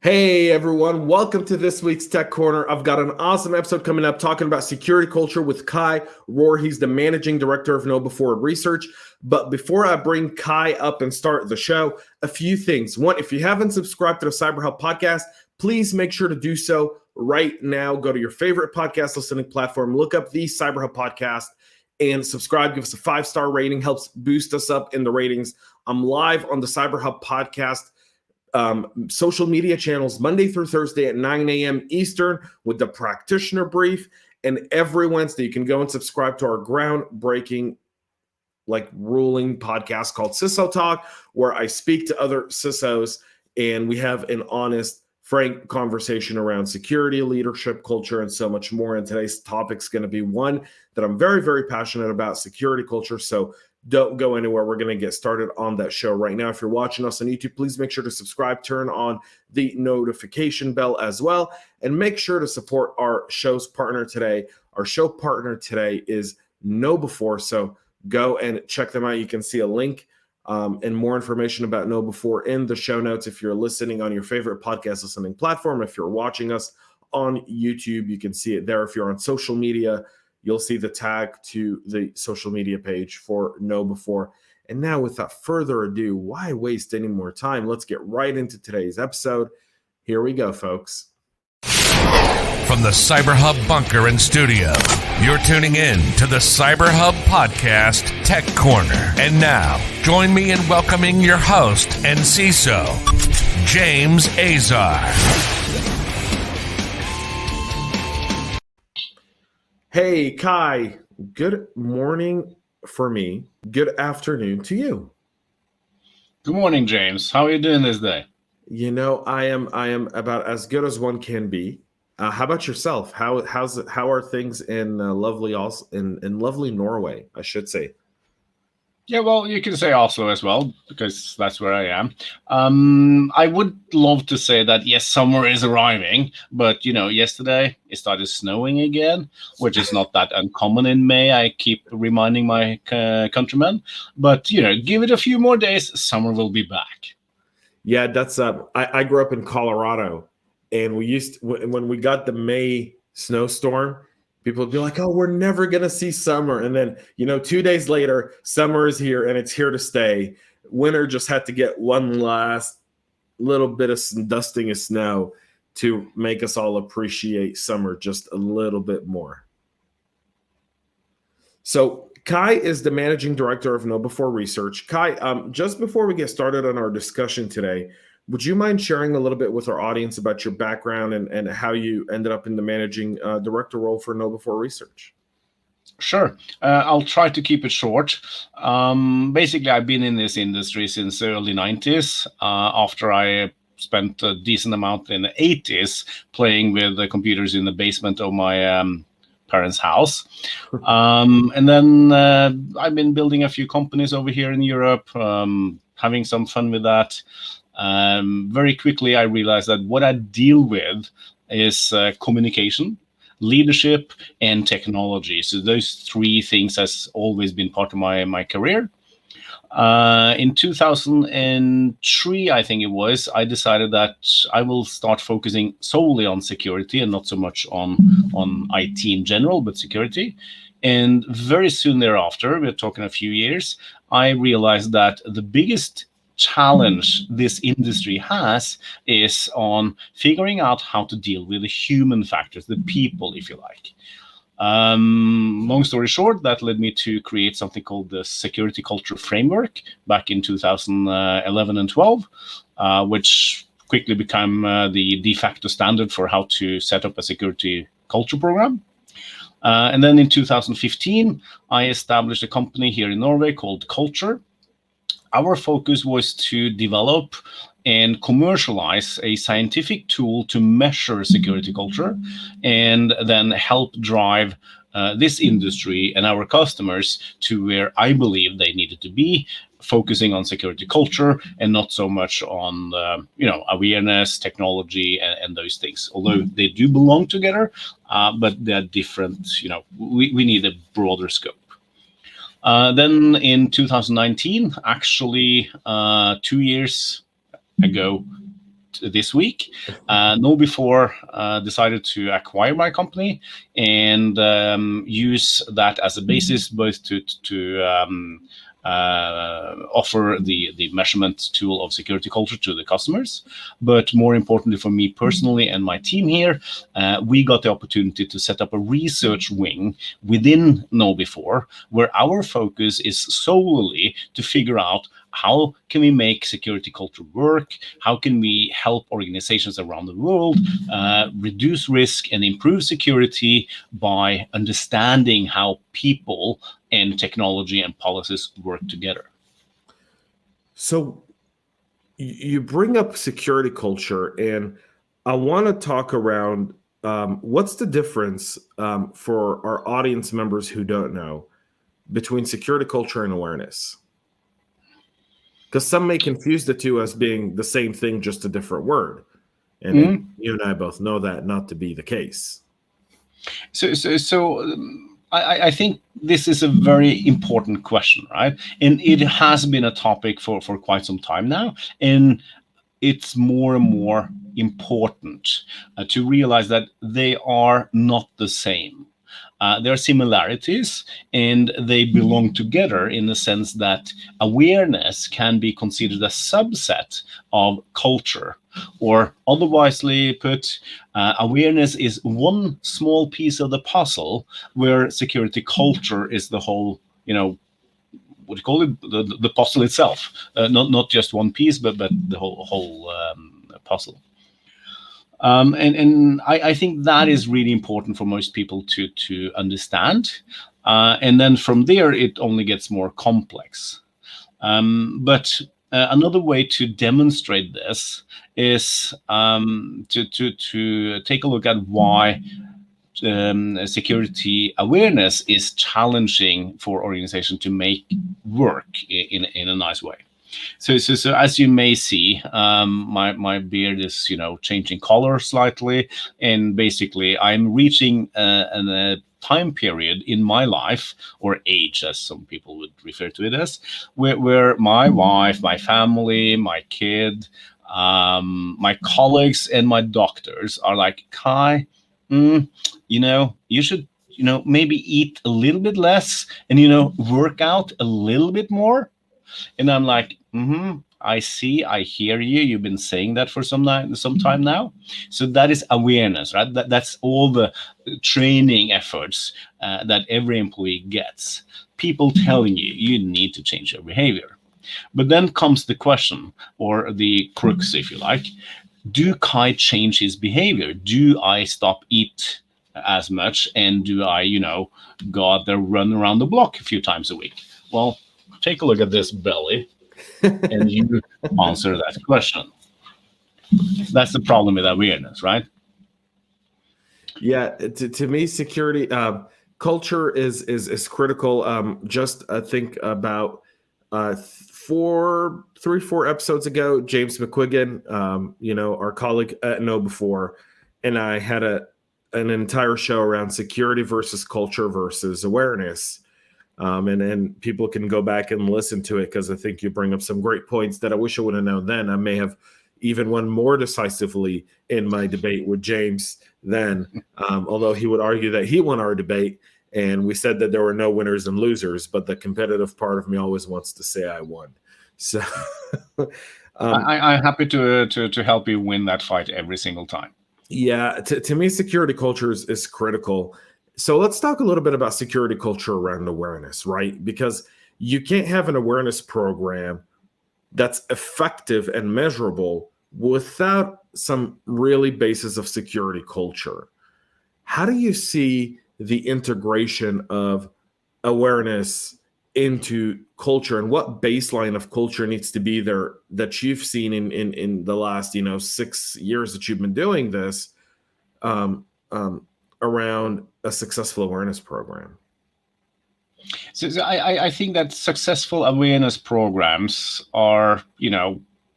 Hey everyone, welcome to this week's Tech Corner. I've got an awesome episode coming up talking about security culture with Kai Roer. He's the managing director of KnowBe4 Research. But before I bring Kai up and start the show, a few things. One, if you haven't subscribed to the CyberHub podcast, please make sure to do so right now. Go to your favorite podcast listening platform, look up the CyberHub podcast, and subscribe. Give us a 5-star rating, helps boost us up in the ratings. I'm live on the CyberHub podcast social media channels Monday through Thursday at 9 a.m. Eastern with the practitioner brief. And every Wednesday, you can go and subscribe to our groundbreaking, ruling podcast called CISO Talk, where I speak to other CISOs and we have an honest, frank conversation around security, leadership, culture, and so much more. And today's topic is going to be one that I'm very, very passionate about, security culture. So don't go anywhere. We're going to get started on that show right now. If you're watching us on YouTube, please make sure to subscribe, turn on the notification bell as well, and make sure to support our show's partner today. Our show partner today is KnowBe4. So go and check them out. You can see a link and more information about KnowBe4 in the show notes. If you're listening on your favorite podcast listening platform, if you're watching us on YouTube, you can see it there. If you're on social media, you'll see the tag to the social media page for KnowBe4. And now, without further ado, why waste any more time? Let's get right into today's episode. Here we go, folks. From the CyberHub bunker and studio, you're tuning in to the CyberHub podcast, Tech Corner. And now, join me in welcoming your host and CISO, James Azar. Hey, Kai, good morning for me. Good afternoon to you. Good morning, James. How are you doing this day? You know, I am about as good as one can be. How about yourself? How are things in lovely Norway, I should say? Yeah, well, you can say also as well, because that's where I am. I would love to say that, yes, summer is arriving, but, yesterday it started snowing again, which is not that uncommon in May. I keep reminding my countrymen. But, give it a few more days, summer will be back. Yeah, that's I grew up in Colorado, and when we got the May snowstorm, people would be like, oh, we're never going to see summer. And then, 2 days later, summer is here and it's here to stay. Winter just had to get one last little bit of dusting of snow to make us all appreciate summer just a little bit more. So Kai is the managing director of KnowBe4 Research. Kai, just before we get started on our discussion today, would you mind sharing a little bit with our audience about your background and how you ended up in the managing director role for KnowBe4 Research? Sure. I'll try to keep it short. Basically, I've been in this industry since the early 90s, after I spent a decent amount in the 80s playing with the computers in the basement of my parents' house. And then I've been building a few companies over here in Europe, having some fun with that. Very quickly, I realized that what I deal with is communication, leadership, and technology. So those three things has always been part of my career. In 2003, I think it was, I decided that I will start focusing solely on security and not so much on IT in general, but security. And very soon thereafter, we're talking a few years, I realized that the biggest challenge this industry has is on figuring out how to deal with the human factors, the people, if you like. Long story short, that led me to create something called the Security Culture Framework back in 2011 and 12, which quickly became the de facto standard for how to set up a security culture program. And then in 2015, I established a company here in Norway called Culture. Our focus was to develop and commercialize a scientific tool to measure security culture and then help drive this industry and our customers to where I believe they needed to be, focusing on security culture and not so much on awareness, technology, and those things. Although they do belong together, but they're different. We need a broader scope. Then in 2019, actually 2 years ago this week. KnowBe4 decided to acquire my company and use that as a basis both to offer the measurement tool of security culture to the customers. But more importantly for me personally and my team here, we got the opportunity to set up a research wing within KnowBe4, where our focus is solely to figure out how can we make security culture work? How can we help organizations around the world reduce risk and improve security by understanding how people and technology and policies work together? So you bring up security culture, and I want to talk around what's the difference for our audience members who don't know between security culture and awareness? Because some may confuse the two as being the same thing, just a different word. And you and I both know that not to be the case. I think this is a very important question, right? And it has been a topic for quite some time now. And it's more and more important to realize that they are not the same. There are similarities and they belong together in the sense that awareness can be considered a subset of culture, or otherwisely put, awareness is one small piece of the puzzle where security culture is the whole, what do you call it, the puzzle itself, not just one piece, but the whole puzzle. And I think that is really important for most people to understand. And then from there, it only gets more complex. But another way to demonstrate this is to take a look at why security awareness is challenging for organizations to make work in a nice way. So as you may see, my beard is changing color slightly, and basically I'm reaching a time period in my life, or age as some people would refer to it as, where my wife, my family, my kid, my colleagues, and my doctors are like, Kai, you should maybe eat a little bit less and work out a little bit more. And I'm like, I see, I hear you. You've been saying that for some time now. So that is awareness, right? That's all the training efforts that every employee gets. People telling you need to change your behavior. But then comes the question, or the crux, if you like. Do Kai change his behavior? Do I stop eat as much? And do I, go out there, run around the block a few times a week? Well, take a look at this belly, and you answer that question. That's the problem with awareness, right? Yeah, to me, security culture is critical. Just I think about 4 episodes ago, James McQuiggan, our colleague at KnowBe4, and I had an entire show around security versus culture versus awareness. And people can go back and listen to it, because I think you bring up some great points that I wish I would have known then. I may have even won more decisively in my debate with James then, although he would argue that he won our debate. And we said that there were no winners and losers, but the competitive part of me always wants to say I won. So I'm happy to help you win that fight every single time. Yeah, to me, security culture is critical. So let's talk a little bit about security culture around awareness, right? Because you can't have an awareness program that's effective and measurable without some really basis of security culture. How do you see the integration of awareness into culture, and what baseline of culture needs to be there that you've seen in the last 6 years that you've been doing this around a successful awareness program? So I think that successful awareness programs are,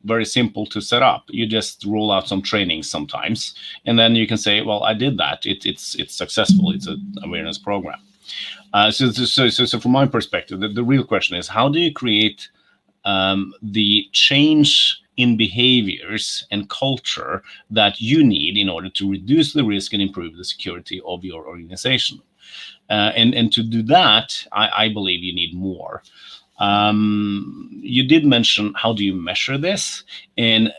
very simple to set up. You just roll out some training sometimes, and then you can say, well, I did that. It's successful. It's an awareness program. So from my perspective, the real question is, how do you create the change in behaviors and culture that you need in order to reduce the risk and improve the security of your organization. And to do that, I believe you need more. You did mention, how do you measure this? And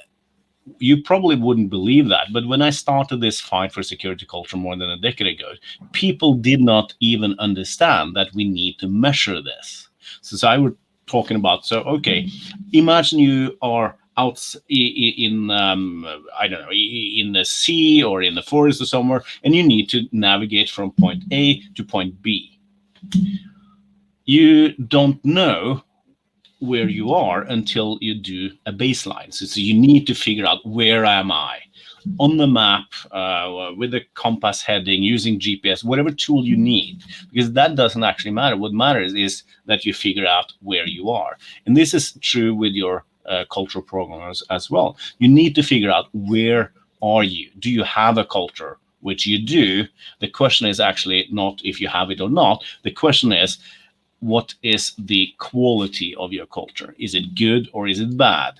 you probably wouldn't believe that, but when I started this fight for security culture more than a decade ago, people did not even understand that we need to measure this. So I was talking about, okay, imagine you are out in I don't know, in the sea or in the forest or somewhere, and you need to navigate from point A to point B. You don't know where you are until you do a baseline. So you need to figure out, where am I on the map, with a compass heading, using GPS, whatever tool you need, because that doesn't actually matter. What matters is that you figure out where you are. And this is true with your cultural programmers as well. You need to figure out, where are you? Do you have a culture? Which you do. The question is actually not if you have it or not. The question is, what is the quality of your culture? Is it good or is it bad?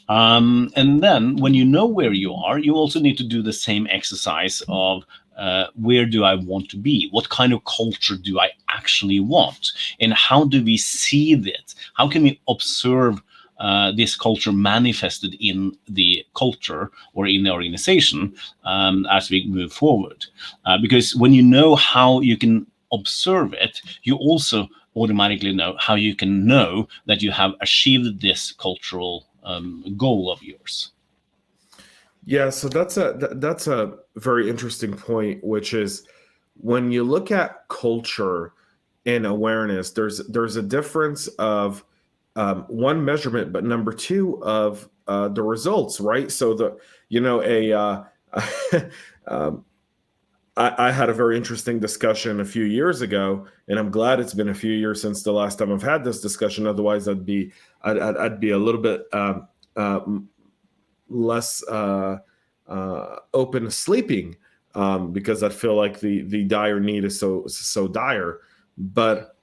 And then when you know where you are, you also need to do the same exercise of where do I want to be? What kind of culture do I actually want? And how do we see that? How can we observe this culture manifested in the culture or in the organization as we move forward? Because when you know how you can observe it, you also automatically know how you can know that you have achieved this cultural goal of yours. Yeah, so that's a very interesting point, which is, when you look at culture and awareness, there's a difference of one, measurement, but number two, of the results, right? So I had a very interesting discussion a few years ago, and I'm glad it's been a few years since the last time I've had this discussion. Otherwise, I'd be a little bit less open to sleeping, because I feel like the dire need is so dire. But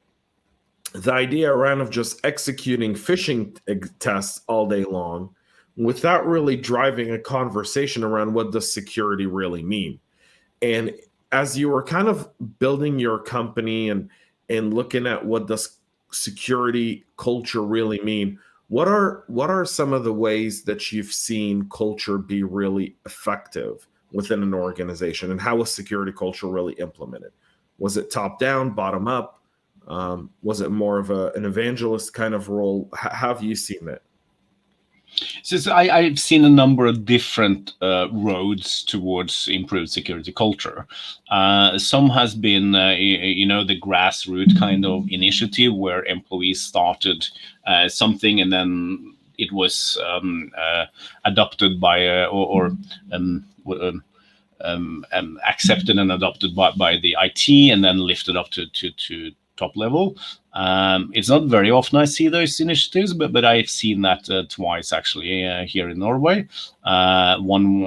the idea around of just executing phishing tests all day long without really driving a conversation around what does security really mean. And as you were kind of building your company and looking at what does security culture really mean, what are some of the ways that you've seen culture be really effective within an organization, and how was security culture really implemented? Was it top down, bottom up? Was it more of an evangelist kind of role? How have you seen that? So I've seen a number of different roads towards improved security culture. Some has been, the grassroots kind of initiative where employees started something, and then it was adopted by accepted and adopted by the IT, and then lifted up to top level. It's not very often I see those initiatives, but I've seen that twice actually here in Norway. One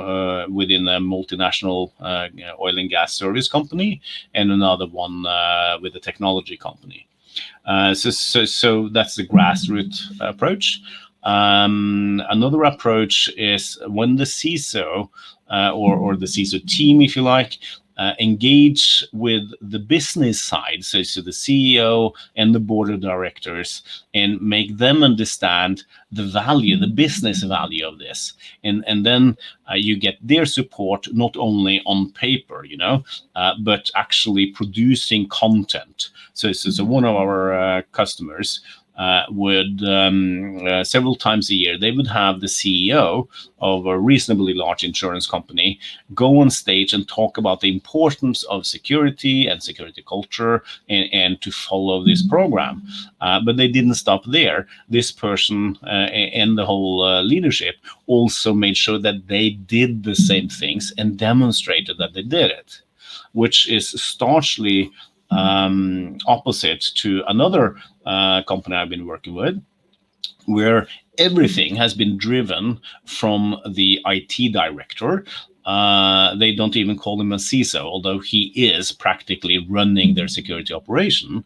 within a multinational oil and gas service company, and another one with a technology company. So that's the grassroots approach. Another approach is when the CISO or the CISO team, if you like, engage with the business side, so the CEO and the board of directors, and make them understand the value, the business value of this, and then you get their support not only on paper, but actually producing content. So one of our customers would several times a year, they would have the CEO of a reasonably large insurance company go on stage and talk about the importance of security and security culture, and to follow this program. But they didn't stop there. This person and the whole leadership also made sure that they did the same things and demonstrated that they did it, which is starkly opposite to another company I've been working with, where everything has been driven from the IT director. They don't even call him a CISO, although he is practically running their security operation.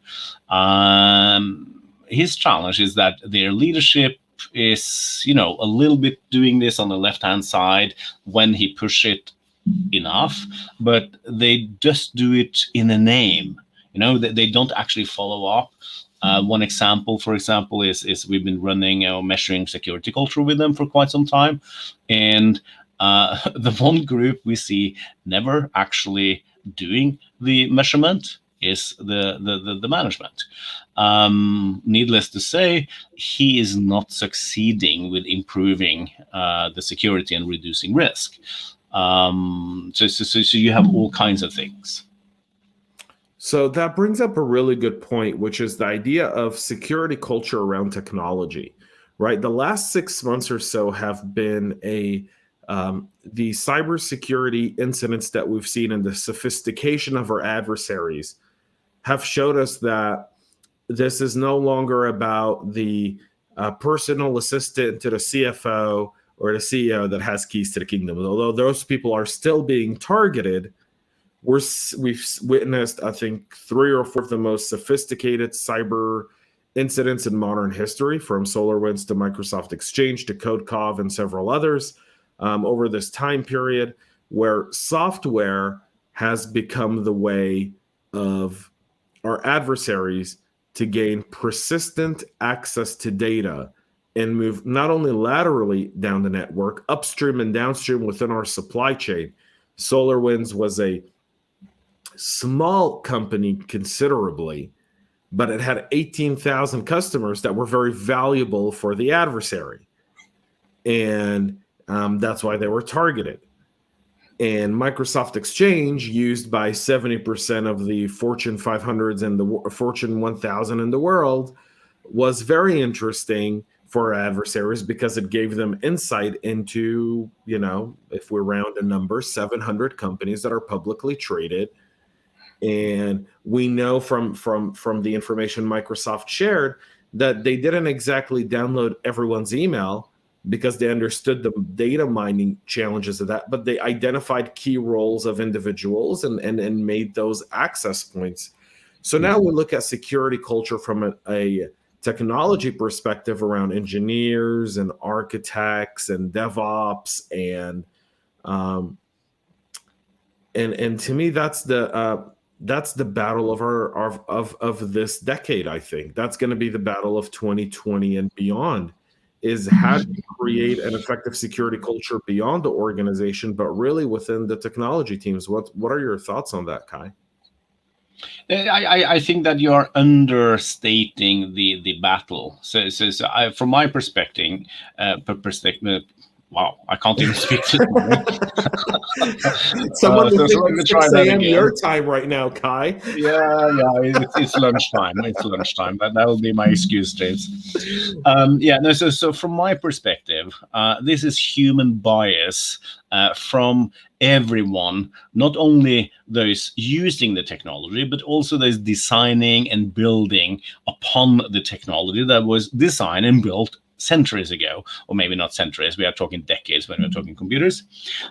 his challenge is that their leadership is, a little bit doing this on the left-hand side when he push it enough, but they just do it in a name. They don't actually follow up. One example, for example, is we've been running measuring security culture with them for quite some time, and the one group we see never actually doing the measurement is the management. Needless to say, he is not succeeding with improving the security and reducing risk. So you have all kinds of things. So that brings up a really good point, which is the idea of security culture around technology, right? The last 6 months or so have been the cybersecurity incidents that we've seen and the sophistication of our adversaries have showed us that this is no longer about the personal assistant to the CFO or the CEO that has keys to the kingdom. Although those people are still being targeted, we've witnessed, I think, 3 or 4 of the most sophisticated cyber incidents in modern history, from SolarWinds to Microsoft Exchange to CodeCov and several others over this time period, where software has become the way of our adversaries to gain persistent access to data and move not only laterally down the network, upstream and downstream within our supply chain. SolarWinds was a small company considerably, but it had 18,000 customers that were very valuable for the adversary. And that's why they were targeted. And Microsoft Exchange, used by 70% of the Fortune 500s and the Fortune 1000 in the world, was very interesting for adversaries because it gave them insight into, if we round a number, 700 companies that are publicly traded. And we know from the information Microsoft shared that they didn't exactly download everyone's email because they understood the data mining challenges of that, but they identified key roles of individuals and made those access points. So now we look at security culture from a technology perspective around engineers and architects and DevOps, and to me that's the battle of this decade. I think that's going to be the battle of 2020 and beyond, is how to create an effective security culture beyond the organization, but really within the technology teams. What are your thoughts on that, Kai? I think that you are understating the battle. So from my perspective, wow, I can't even speak to someone is thinking 6 a.m. your time right now, Kai. Yeah, it's lunchtime. It's lunchtime. That will be my excuse, James. So from my perspective, this is human bias from everyone, not only those using the technology, but also those designing and building upon the technology that was designed and built centuries ago, or maybe not centuries, we are talking decades when we're talking computers.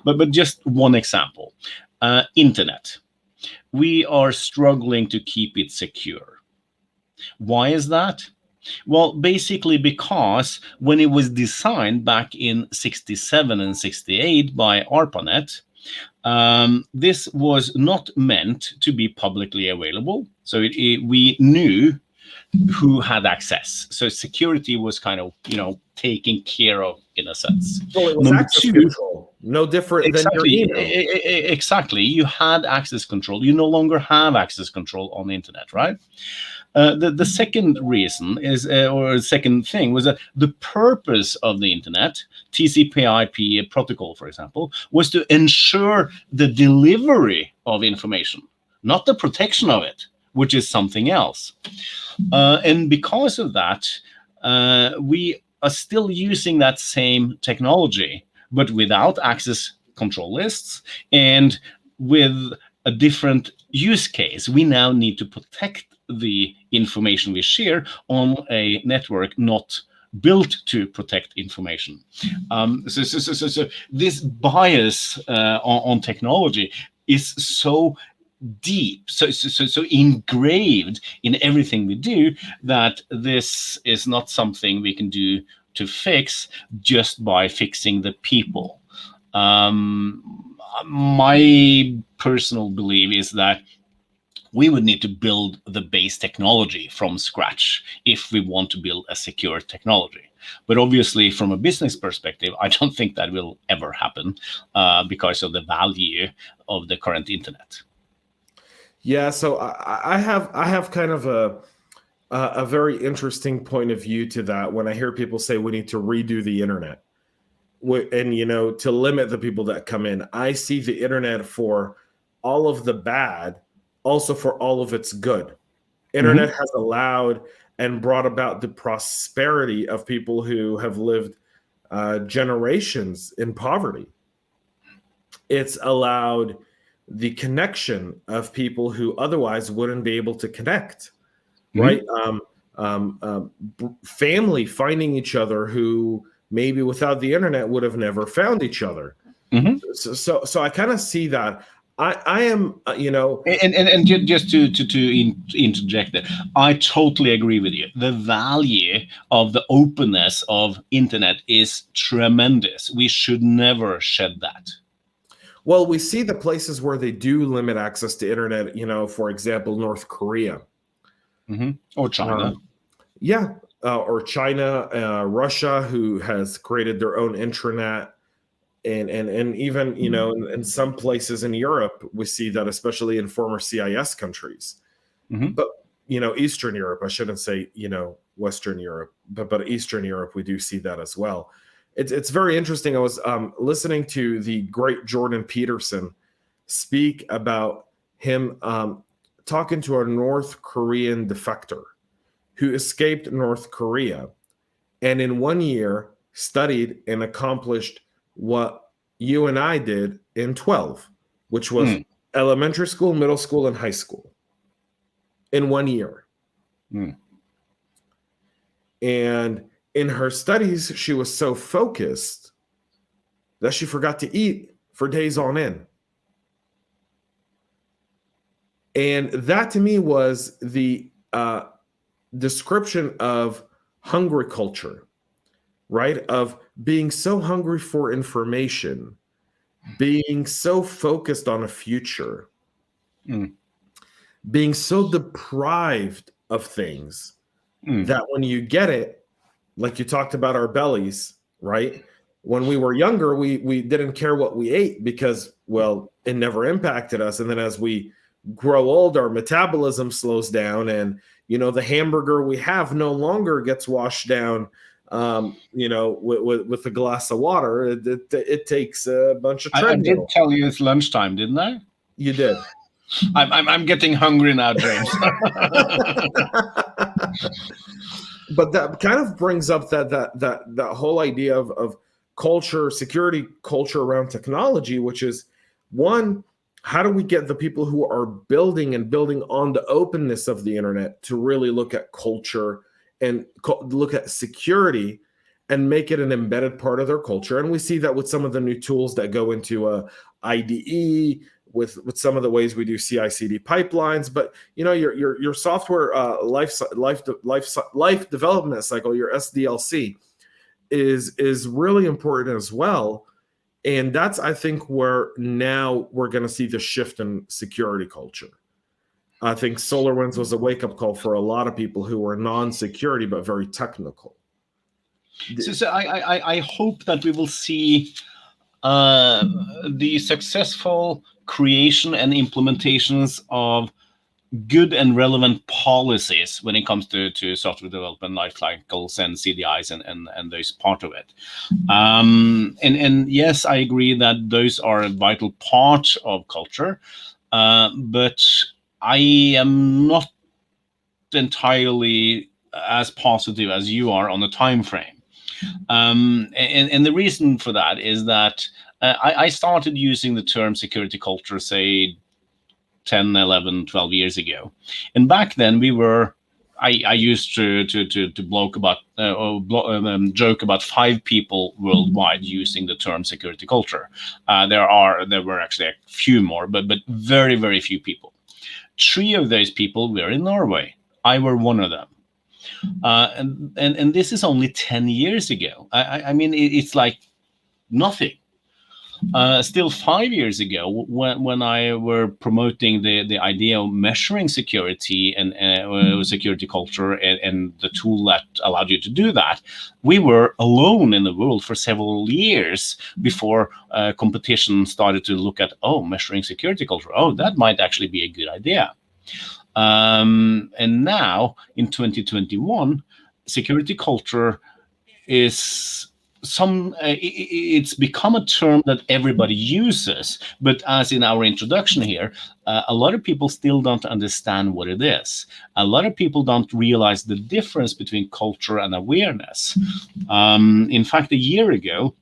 But just one example, internet. We are struggling to keep it secure. Why is that? Well, basically because when it was designed back in 67 and 68 by ARPANET, this was not meant to be publicly available. So we knew who had access. So security was kind of, taken care of in a sense. Well, it was access control. No different than your email. Exactly. You had access control. You no longer have access control on the internet, right? The second reason is, or second thing, was that the purpose of the internet, TCP/IP protocol, for example, was to ensure the delivery of information, not the protection of it, which is something else. And because of that, we are still using that same technology, but without access control lists and with a different use case. We now need to protect the information we share on a network not built to protect information. So this bias on technology is so deep, so engraved in everything we do, that this is not something we can do to fix just by fixing the people. My personal belief is that we would need to build the base technology from scratch if we want to build a secure technology. But obviously, from a business perspective, I don't think that will ever happen because of the value of the current internet. Yeah, so I have kind of a very interesting point of view to that when I hear people say we need to redo the internet, and to limit the people that come in. I see the internet for all of the bad, also for all of its good. Internet has allowed and brought about the prosperity of people who have lived generations in poverty. It's allowed the connection of people who otherwise wouldn't be able to connect, right? Family finding each other who maybe without the internet would have never found each other. So I kind of see that. I am, and just to interject there, I totally agree with you. The value of the openness of internet is tremendous. We should never shed that. Well, we see the places where they do limit access to internet, for example, North Korea. Or China. Or China, Russia, who has created their own intranet. And even, in some places in Europe, we see that, especially in former CIS countries. But, Eastern Europe, I shouldn't say, Western Europe, but Eastern Europe, we do see that as well. It's very interesting. I was listening to the great Jordan Peterson speak about him talking to a North Korean defector who escaped North Korea and in 1 year studied and accomplished what you and I did in 12, which was elementary school, middle school, and high school in 1 year. And in her studies, she was so focused that she forgot to eat for days on end. And that to me was the description of hungry culture, right? Of being so hungry for information, being so focused on a future, being so deprived of things that when you get it, like you talked about our bellies, right? When we were younger, we didn't care what we ate because, well, it never impacted us. And then as we grow old, our metabolism slows down, and the hamburger we have no longer gets washed down with a glass of water. It takes a bunch of treadmill. I did tell you it's lunchtime, didn't I? You did. I'm getting hungry now, James. But that kind of brings up that whole idea of culture, security culture around technology, which is one, how do we get the people who are building on the openness of the internet to really look at culture and look at security and make it an embedded part of their culture? And we see that with some of the new tools that go into IDE, with some of the ways we do CI/CD pipelines. But your software life development cycle, your SDLC, is really important as well. And that's, I think, where now we're going to see the shift in security culture. I think SolarWinds was a wake-up call for a lot of people who were non-security but very technical. So I hope that we will see the successful creation and implementations of good and relevant policies when it comes to software development life cycles and CDIs and those part of it. And yes, I agree that those are a vital part of culture, but I am not entirely as positive as you are on the time frame. And the reason for that is that I started using the term security culture, say, 10, 11, 12 years ago. And back then we were I used to bloke about joke about 5 people worldwide using the term security culture. There were actually a few more, but very, very few people. 3 of those people were in Norway. I were one of them. And this is only 10 years ago. I mean, it's like nothing. Still 5 years ago, when I were promoting the idea of measuring security and security culture and the tool that allowed you to do that, we were alone in the world for several years before competition started to look at, measuring security culture. That might actually be a good idea. And now in 2021, security culture is it's become a term that everybody uses, but as in our introduction here, a lot of people still don't understand what it is. A lot of people don't realize the difference between culture and awareness. In fact, a year ago,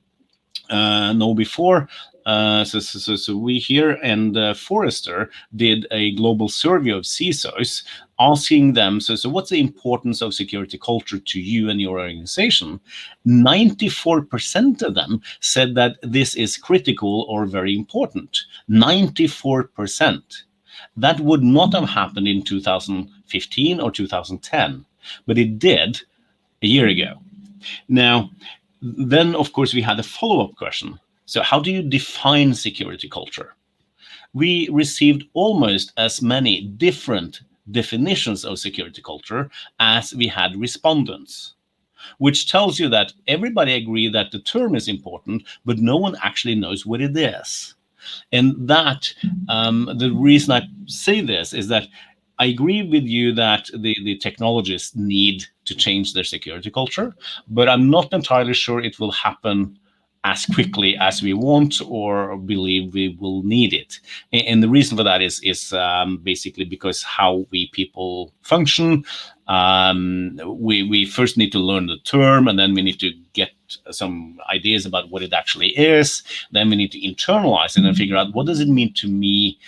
KnowBe4, so we here and Forrester did a global survey of CISOs, asking them, so what's the importance of security culture to you and your organization? 94% of them said that this is critical or very important. 94%. That would not have happened in 2015 or 2010, but it did a year ago. Now, then, of course, we had a follow-up question. So how do you define security culture? We received almost as many different definitions of security culture as we had respondents, which tells you that everybody agreed that the term is important, but no one actually knows what it is. And that, the reason I say this is that I agree with you that the technologists need to change their security culture, but I'm not entirely sure it will happen as quickly as we want or believe we will need it. And the reason for that is basically because how we people function. We first need to learn the term, and then we need to get some ideas about what it actually is. Then we need to internalize it and figure out what does it mean to me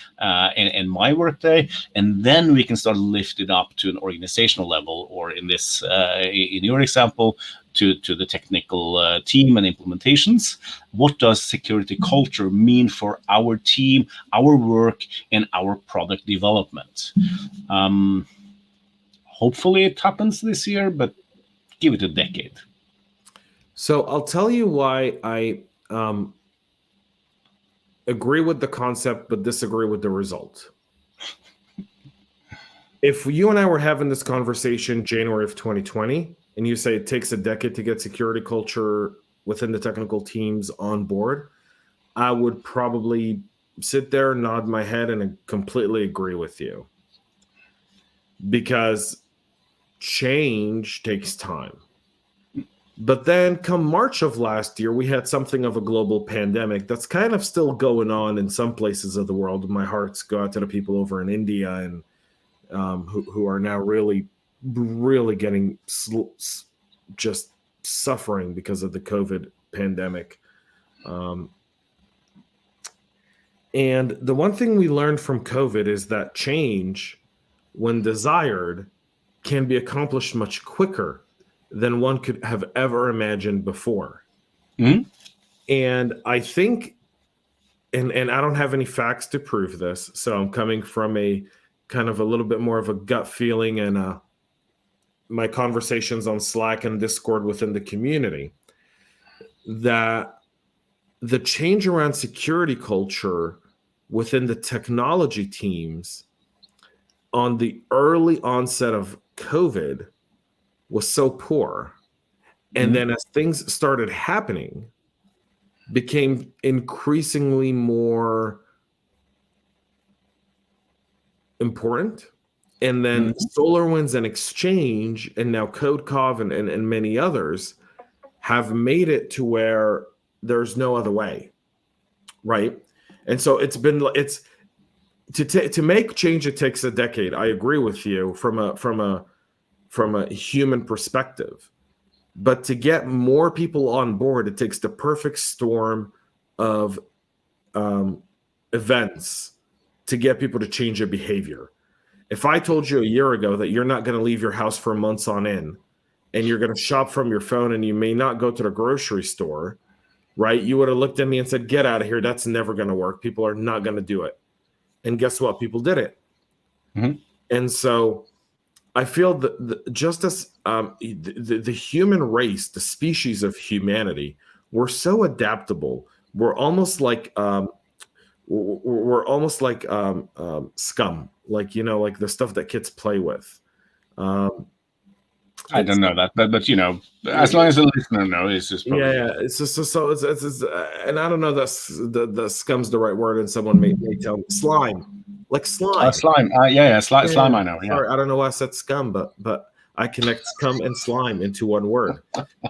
in my workday, and then we can start to lift it up to an organizational level, or in this, in your example, to the technical team and implementations. What does security culture mean for our team, our work, and our product development? Hopefully it happens this year, but give it a decade. So I'll tell you why I agree with the concept, but disagree with the result. If you and I were having this conversation January of 2020, and you say it takes a decade to get security culture within the technical teams on board, I would probably sit there, nod my head, and completely agree with you. Because change takes time. But then come March of last year, we had something of a global pandemic that's kind of still going on in some places of the world. My hearts go out to the people over in India and who are now really getting just suffering because of the COVID pandemic. And the one thing we learned from COVID is that change, when desired, can be accomplished much quicker than one could have ever imagined before. Mm-hmm. And I think, and I don't have any facts to prove this, so I'm coming from a kind of a little bit more of a gut feeling and my conversations on Slack and Discord within the community, that the change around security culture within the technology teams on the early onset of COVID was so poor. And then as things started happening, became increasingly more important. And then SolarWinds and Exchange, and now CodeCov and many others have made it to where there's no other way, right? And so it's to make change, it takes a decade. I agree with you from a human perspective, but to get more people on board, it takes the perfect storm of events to get people to change their behavior. If I told you a year ago that you're not going to leave your house for months on end, and you're going to shop from your phone, and you may not go to the grocery store, right? You would have looked at me and said, "Get out of here. That's never going to work. People are not going to do it." And guess what? People did it. Mm-hmm. And so I feel that just as the human race, the species of humanity, we're so adaptable. We're almost like scum, like, you know, like the stuff that kids play with. I don't know that, but you know, as long as the listener knows, it's just probably It's just so it's and I don't know that's the scum's the right word, and someone may tell me slime, like slime. slime. Slime. I know. Yeah. Sorry, I don't know why I said scum, but I connect scum and slime into one word.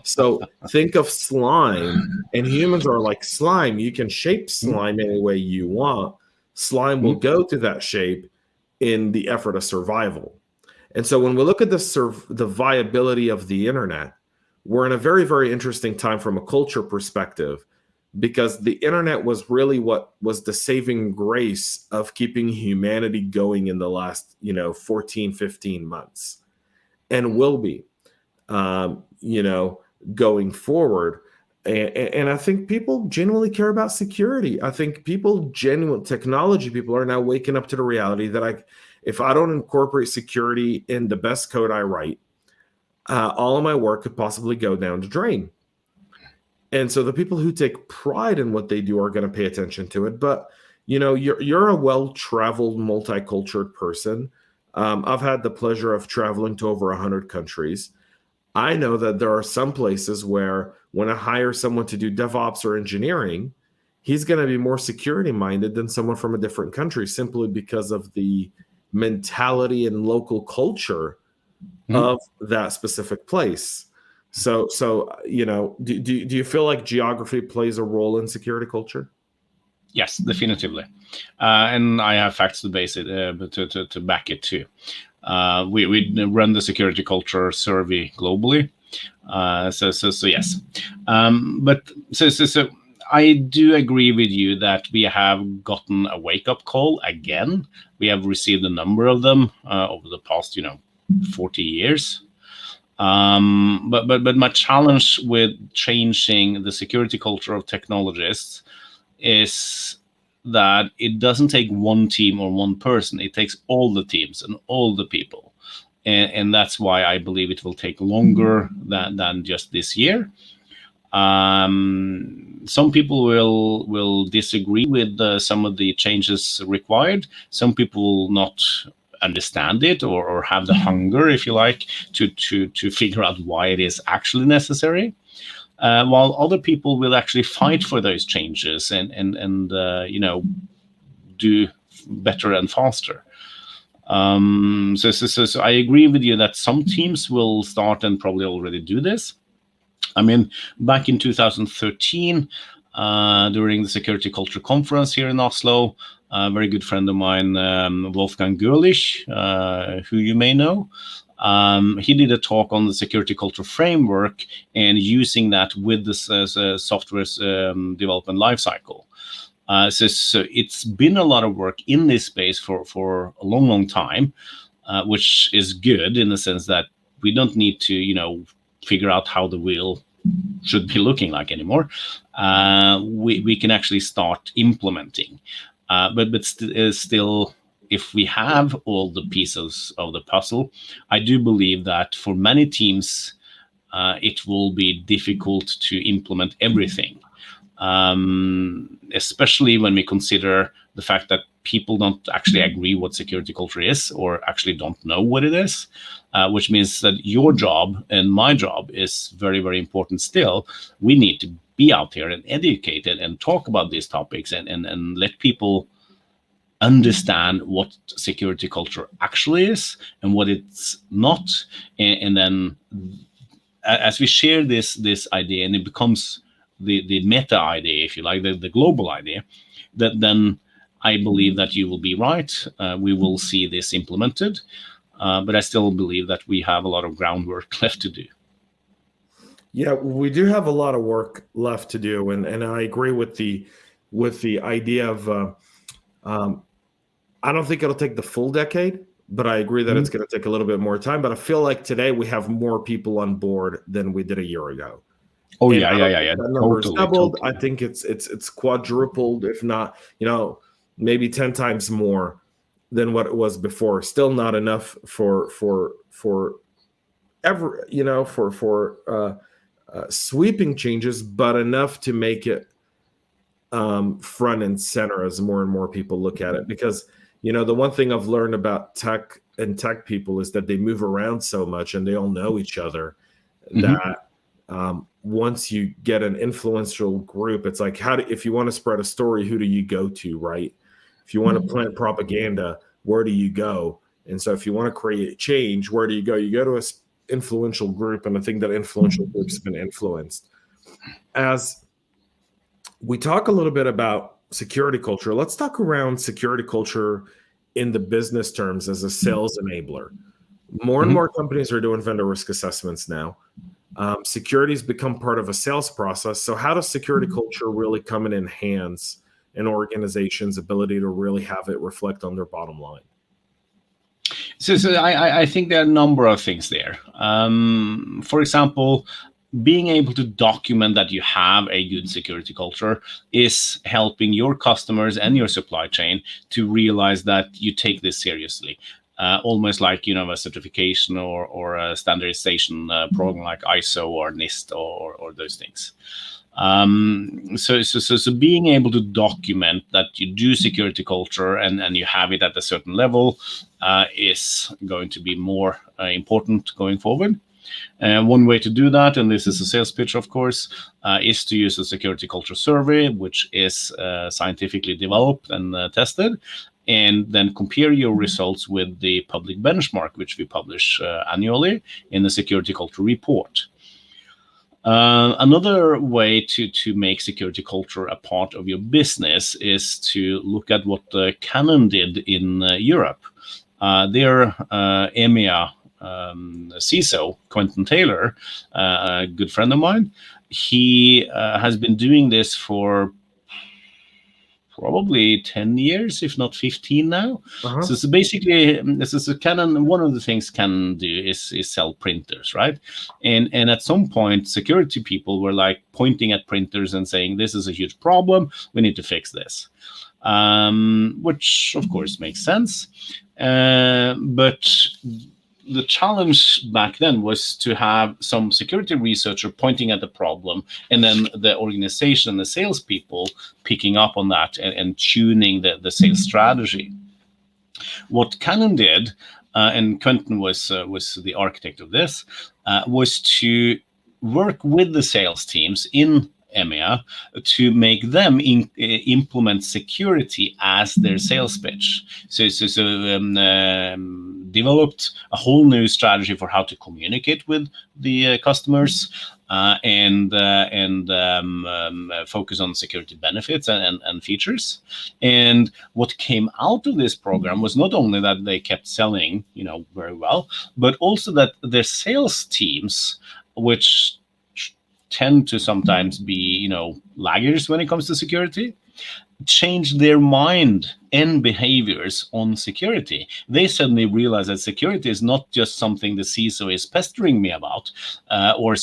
So think of slime, and humans are like slime. You can shape slime any way you want. Slime will go to that shape in the effort of survival. And so when we look at the viability of the internet, we're in a very, very interesting time from a culture perspective, because the internet was really what was the saving grace of keeping humanity going in the last, 14, 15 months, and will be, going forward. And I think people genuinely care about security. I think technology people are now waking up to the reality that if I don't incorporate security in the best code I write, all of my work could possibly go down the drain. And so the people who take pride in what they do are going to pay attention to it. But, you're a well-traveled, multicultural person. I've had the pleasure of traveling to over 100 countries. I know that there are some places where when I hire someone to do DevOps or engineering, he's going to be more security-minded than someone from a different country, simply because of the mentality and local culture of that specific place. So do you feel like geography plays a role in security culture? Yes, definitively, and I have facts to base it to back it too. We run the security culture survey globally, so yes, but so I do agree with you that we have gotten a wake-up call again. We have received a number of them over the past, 40 years. But my challenge with changing the security culture of technologists is that it doesn't take one team or one person. It takes all the teams and all the people. And that's why I believe it will take longer than just this year. Some people will disagree with some of the changes required. Some people will not understand it or have the hunger, if you like, to figure out why it is actually necessary. While other people will actually fight for those changes and do better and faster. So I agree with you that some teams will start and probably already do this. I mean, back in 2013, during the Security Culture Conference here in Oslo, a very good friend of mine, Wolfgang Görlich, who you may know, he did a talk on the security culture framework and using that with the software development lifecycle. So it's been a lot of work in this space for a long, long time, which is good in the sense that we don't need to, figure out how the wheel should be looking like anymore. We can actually start implementing. But still, if we have all the pieces of the puzzle, I do believe that for many teams, it will be difficult to implement everything, especially when we consider the fact that people don't actually agree what security culture is or actually don't know what it is, which means that your job and my job is very, very important still. We need to be out there and educate and talk about these topics and let people understand what security culture actually is and what it's not. And then as we share this idea and it becomes the meta idea, if you like, the global idea, that then I believe that you will be right. We will see this implemented, but I still believe that we have a lot of groundwork left to do. Yeah, we do have a lot of work left to do, and I agree with the idea of I don't think it'll take the full decade, but I agree that it's going to take a little bit more time. But I feel like today we have more people on board than we did a year ago. Oh, And yeah. that number is doubled. Totally. I think it's quadrupled, if not, maybe 10 times more than what it was before. Still not enough for ever, for sweeping changes, but enough to make it front and center as more and more people look at it. Because the one thing I've learned about tech and tech people is that they move around so much and they all know each other that once you get an influential group, it's like, if you want to spread a story, who do you go to, right? If you want to plant propaganda, where do you go? And so if you want to create change, where do you go? You go to an influential group, and I think that influential groups have been influenced. As we talk a little bit about security culture, let's talk around security culture in the business terms as a sales enabler. More and more companies are doing vendor risk assessments now. Security has become part of a sales process. So how does security culture really come and enhance an organization's ability to really have it reflect on their bottom line? So I think there are a number of things there. For example, being able to document that you have a good security culture is helping your customers and your supply chain to realize that you take this seriously. Almost like a certification or a standardization program like ISO or NIST or those things. So being able to document that you do security culture and you have it at a certain level is going to be more important going forward. One way to do that, and this is a sales pitch, of course, is to use a security culture survey, which is scientifically developed and tested, and then compare your results with the public benchmark, which we publish annually in the security culture report. Another way to make security culture a part of your business is to look at what Canon did in Europe. Their EMEA CISO, Quentin Taylor, a good friend of mine, he has been doing this for probably 10 years, if not 15 now. So basically, this is a Canon. One of the things Canon do is sell printers, right? And at some point, security people were like pointing at printers and saying, this is a huge problem. We need to fix this. Which, of course, makes sense. But the challenge back then was to have some security researcher pointing at the problem, and then the organization and the salespeople picking up on that and tuning the sales strategy. What Canon did, and Quentin was the architect of this, was to work with the sales teams in EMEA to make them implement security as their sales pitch. So developed a whole new strategy for how to communicate with the customers and focus on security benefits and features. And what came out of this program was not only that they kept selling, very well, but also that their sales teams, which tend to sometimes be, laggers when it comes to security, change their mind and behaviors on security. They suddenly realize that security is not just something the CISO is pestering me about, or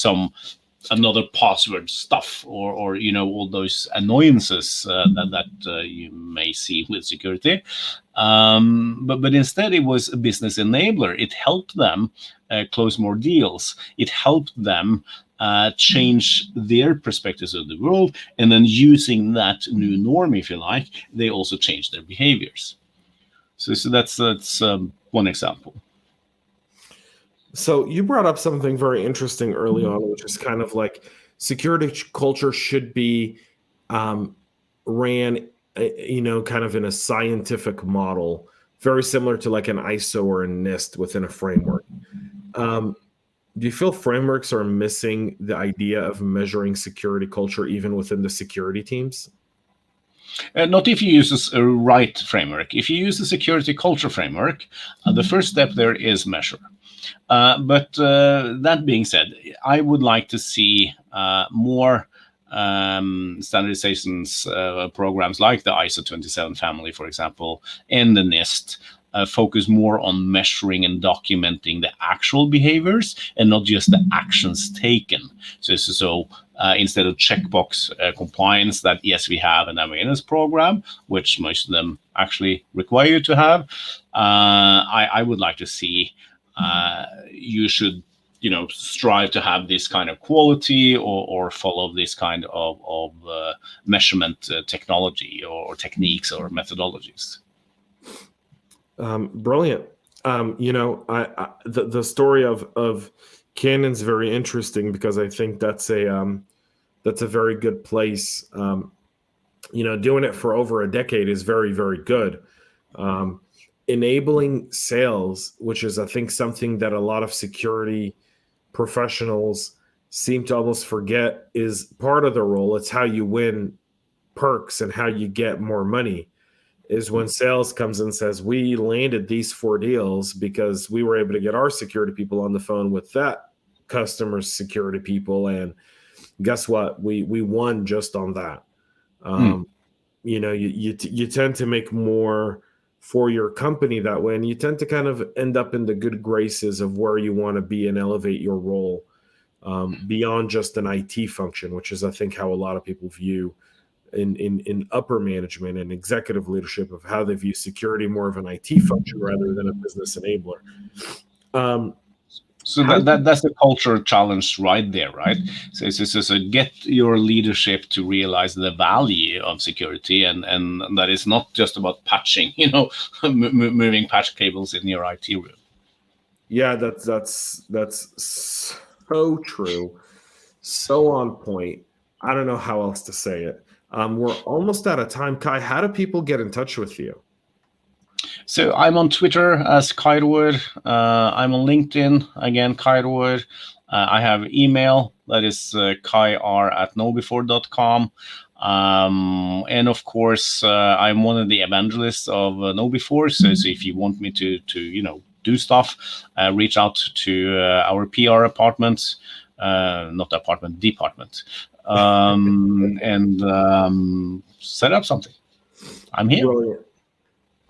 another password stuff, or all those annoyances that you may see with security. But instead, it was a business enabler. It helped them close more deals. It helped them change their perspectives of the world, and then using that new norm, if you like, they also change their behaviors. So that's one example. So you brought up something very interesting early on, which is kind of like security culture should be ran, kind of in a scientific model, very similar to like an ISO or a NIST within a framework. Do you feel frameworks are missing the idea of measuring security culture even within the security teams? Not if you use a right framework. If you use the security culture framework, the first step there is measure. But that being said, I would like to see more standardizations programs like the ISO 27 family, for example, and the NIST, focus more on measuring and documenting the actual behaviors and not just the actions taken. So instead of checkbox compliance that, yes, we have an awareness program, which most of them actually require you to have, I would like to see you should strive to have this kind of quality or follow this kind of measurement technology or techniques or methodologies. Brilliant. The story of Canon's very interesting, because I think that's a very good place. Doing it for over a decade is very, very good. Enabling sales, which is, I think, something that a lot of security professionals seem to almost forget is part of the role. It's how you win perks and how you get more money, is when sales comes and says, we landed these 4 deals because we were able to get our security people on the phone with that customer's security people. And guess what? We won just on that. You tend to make more for your company that way, and you tend to kind of end up in the good graces of where you want to be and elevate your role beyond just an IT function, which is, I think, how a lot of people view in upper management and executive leadership, of how they view security more of an IT function rather than a business enabler. So that's the cultural challenge right there, right? So get your leadership to realize the value of security, and that is not just about patching, moving patch cables in your IT room. Yeah, that's so true, so on point. I don't know how else to say it. We're almost out of time. Kai, how do people get in touch with you? So I'm on Twitter as Kai Roer. I'm on LinkedIn, again, Kai Roer. I have email, that is kair@knowbe4.com. And of course, I'm one of the evangelists of KnowBe4. So if you want me to do stuff, reach out to our PR department, department, and set up something. I'm here. Brilliant.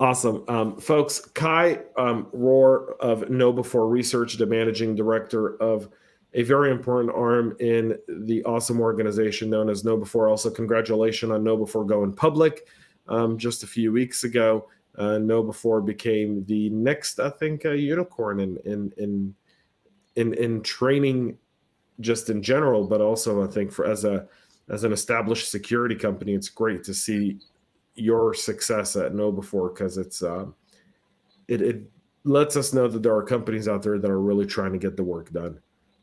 Awesome. Folks, Kai Roer of KnowBe4 Research, the managing director of a very important arm in the awesome organization known as KnowBe4. Also, congratulations on KnowBe4 going public just a few weeks ago. KnowBe4 became the next, I think, unicorn in training, just in general, but also I think as an established security company, it's great to see your success at KnowBe4, because it lets us know that there are companies out there that are really trying to get the work done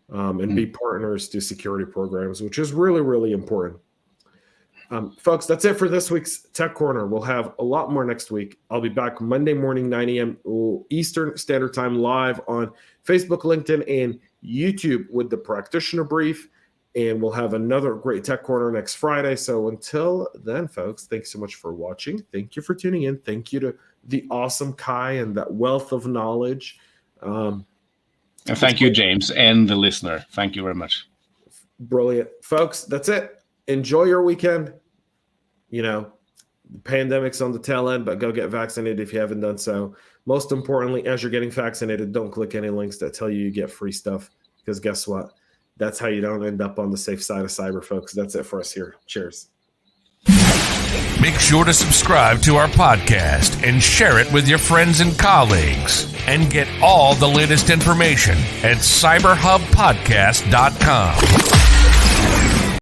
and be partners to security programs, which is really, really important. Folks, that's it for this week's Tech Corner. We'll have a lot more next week. I'll be back Monday morning, 9 a.m. Eastern Standard Time, live on Facebook, LinkedIn, and YouTube with the practitioner brief. And we'll have another great Tech Corner next Friday. So until then, folks, thanks so much for watching. Thank you for tuning in. Thank you to the awesome Kai and that wealth of knowledge. And thank you, James, and the listener. Thank you very much. Brilliant. Folks, that's it. Enjoy your weekend. The pandemic's on the tail end, but go get vaccinated if you haven't done so. Most importantly, as you're getting vaccinated, don't click any links that tell you get free stuff, because guess what? That's how you don't end up on the safe side of cyber, folks. That's it for us here. Cheers. Make sure to subscribe to our podcast and share it with your friends and colleagues. And get all the latest information at cyberhubpodcast.com.